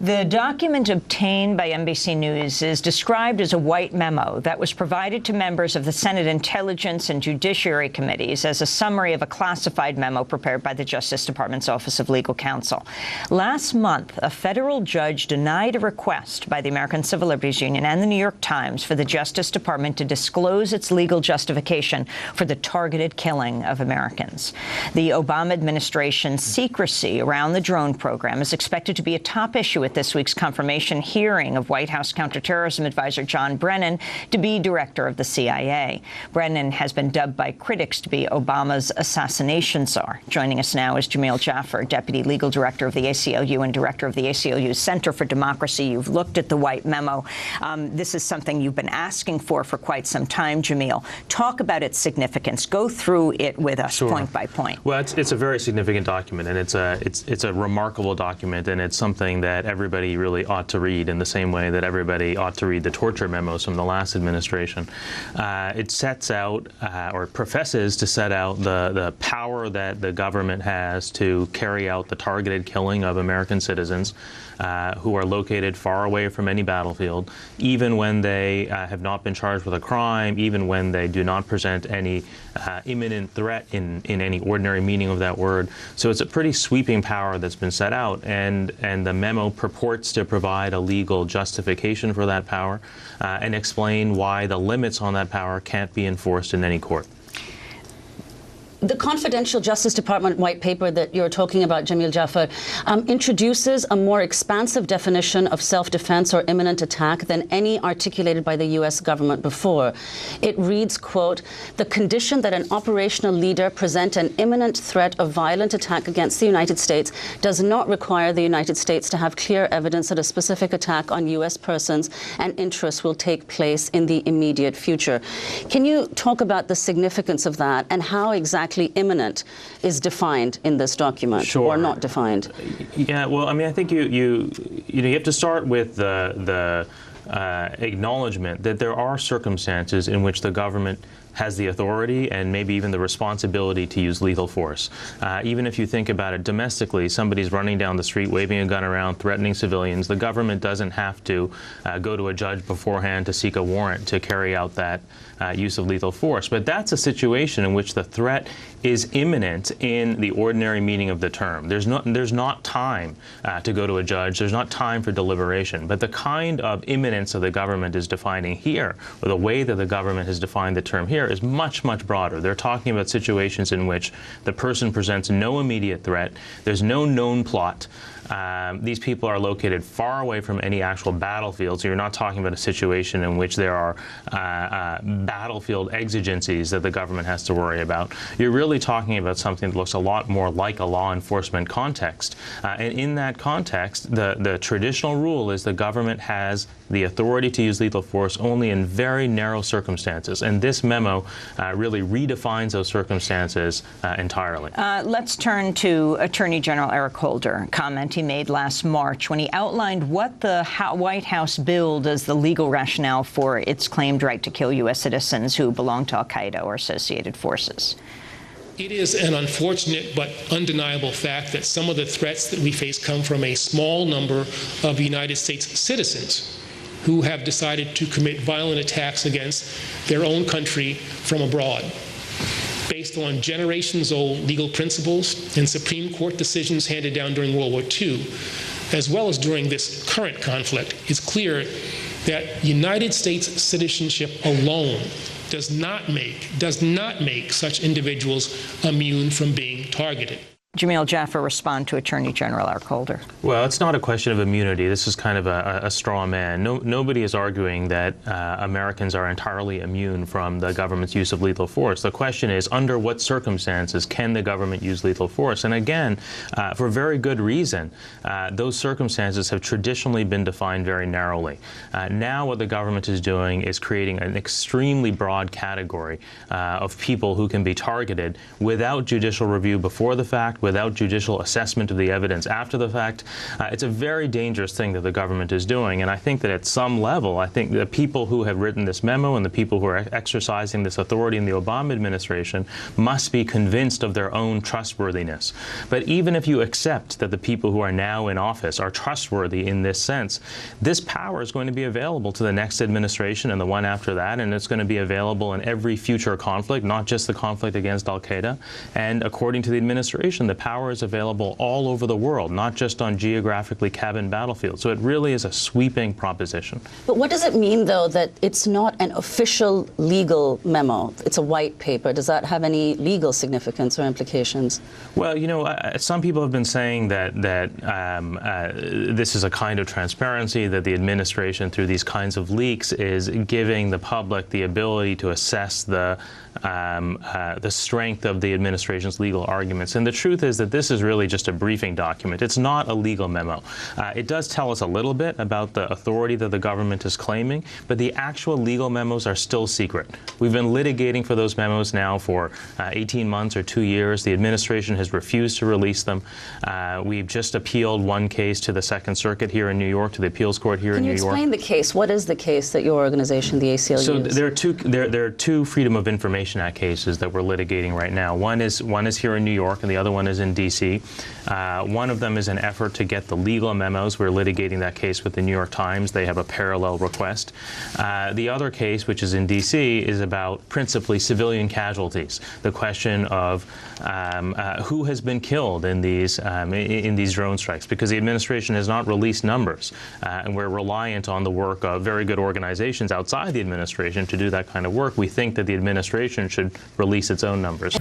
The document obtained by NBC News is described as a white memo that was provided to members of the Senate Intelligence and Judiciary Committees as a summary of a classified memo prepared by the Justice Department's Office of Legal Counsel. Last month, a federal judge denied a request by the American Civil Liberties Union and the New York Times for the Justice Department to disclose its legal justification for the targeted killing of Americans. The Obama administration's secrecy around the drone program is expected to be a top issue at this week's confirmation hearing of White House counterterrorism advisor John Brennan to be director of the CIA. Brennan has been dubbed by critics to be Obama's assassination czar. Joining us now is Jamil Jaffer, deputy legal director of the ACLU and director of the ACLU's Center for Democracy. You've looked at the white memo. This is something you've been asking for quite some time, Jamil. Talk about its significance. Go through it with us, point by point. Well, it's a very significant document, and it's a remarkable document, and it's something that everybody really ought to read in the same way that everybody ought to read the torture memos from the last administration. It sets out, or professes to set out, the power that the government has to carry out the targeted killing of American citizens who are located far away from any battlefield, even when they have not been charged with a crime, even when they do not present any imminent threat in any ordinary meaning of that word. So it's a pretty sweeping power that's been set out, and the memo purports to provide a legal justification for that power and explain why the limits on that power can't be enforced in any court. The confidential Justice Department white paper that you're talking about, Jamil Jaffer, introduces a more expansive definition of self-defense or imminent attack than any articulated by the U.S. government before. It reads, quote, "The condition that an operational leader present an imminent threat of violent attack against the United States does not require the United States to have clear evidence that a specific attack on U.S. persons and interests will take place in the immediate future." Can you talk about the significance of that and how exactly imminent is defined in this document? Sure. Or not defined? Yeah, well, I mean, I think you have to start with the acknowledgement that there are circumstances in which the government has the authority and maybe even the responsibility to use lethal force. Even if you think about it domestically, somebody's running down the street, waving a gun around, threatening civilians. The government doesn't have to go to a judge beforehand to seek a warrant to carry out that use of lethal force. But that's a situation in which the threat is imminent in the ordinary meaning of the term. There's not time to go to a judge. There's not time for deliberation. But the kind of imminence that the government is defining here, or the way that the government has defined the term here, is much, much broader. They're talking about situations in which the person presents no immediate threat. There's no known plot. These people are located far away from any actual battlefield, so you're not talking about a situation in which there are battlefield exigencies that the government has to worry about. You're really talking about something that looks a lot more like a law enforcement context. And in that context, the traditional rule is the government has the authority to use lethal force only in very narrow circumstances. And this memo really redefines those circumstances entirely. Let's turn to Attorney General Eric Holder, comment he made last March when he outlined what the White House billed as the legal rationale for its claimed right to kill U.S. citizens who belong to al-Qaeda or associated forces. It is an unfortunate but undeniable fact that some of the threats that we face come from a small number of United States citizens who have decided to commit violent attacks against their own country from abroad. Based on generations-old legal principles and Supreme Court decisions handed down during World War II, as well as during this current conflict, it's clear that United States citizenship alone does not make such individuals immune from being targeted. Jamil Jaffer, respond to Attorney General Eric Holder. Well, it's not a question of immunity. This is kind of a straw man. Nobody is arguing that Americans are entirely immune from the government's use of lethal force. The question is, under what circumstances can the government use lethal force? And again, for very good reason, those circumstances have traditionally been defined very narrowly. Now what the government is doing is creating an extremely broad category of people who can be targeted without judicial review before the fact, without judicial assessment of the evidence after the fact. It's a very dangerous thing that the government is doing, and I think that at some level, I think the people who have written this memo and the people who are exercising this authority in the Obama administration must be convinced of their own trustworthiness. But even if you accept that the people who are now in office are trustworthy in this sense, this power is going to be available to the next administration and the one after that, and it's going to be available in every future conflict, not just the conflict against al-Qaeda. And according to the administration, the power is available all over the world, not just on geographically cabined battlefields. So it really is a sweeping proposition. But what does it mean, though, that it's not an official legal memo? It's a white paper. Does that have any legal significance or implications? Well, you know, some people have been saying that this is a kind of transparency, that the administration, through these kinds of leaks, is giving the public the ability to assess the strength of the administration's legal arguments. And the truth is that this is really just a briefing document. It's not a legal memo. It does tell us a little bit about the authority that the government is claiming, but the actual legal memos are still secret. We've been litigating for those memos now for 18 months or 2 years. The administration has refused to release them. We've just appealed one case to the Second Circuit here in New York, to the appeals court here in New York. Can you explain the case? What is the case that your organization, the ACLU, So there are two Freedom of Information Act cases that we're litigating right now. One is here in New York, and the other one is in D.C. One of them is an effort to get the legal memos. We're litigating that case with the New York Times. They have a parallel request. The other case, which is in D.C., is about principally civilian casualties. The question of who has been killed in these drone strikes, because the administration has not released numbers, and we're reliant on the work of very good organizations outside the administration to do that kind of work. We think that the administration should release its own numbers.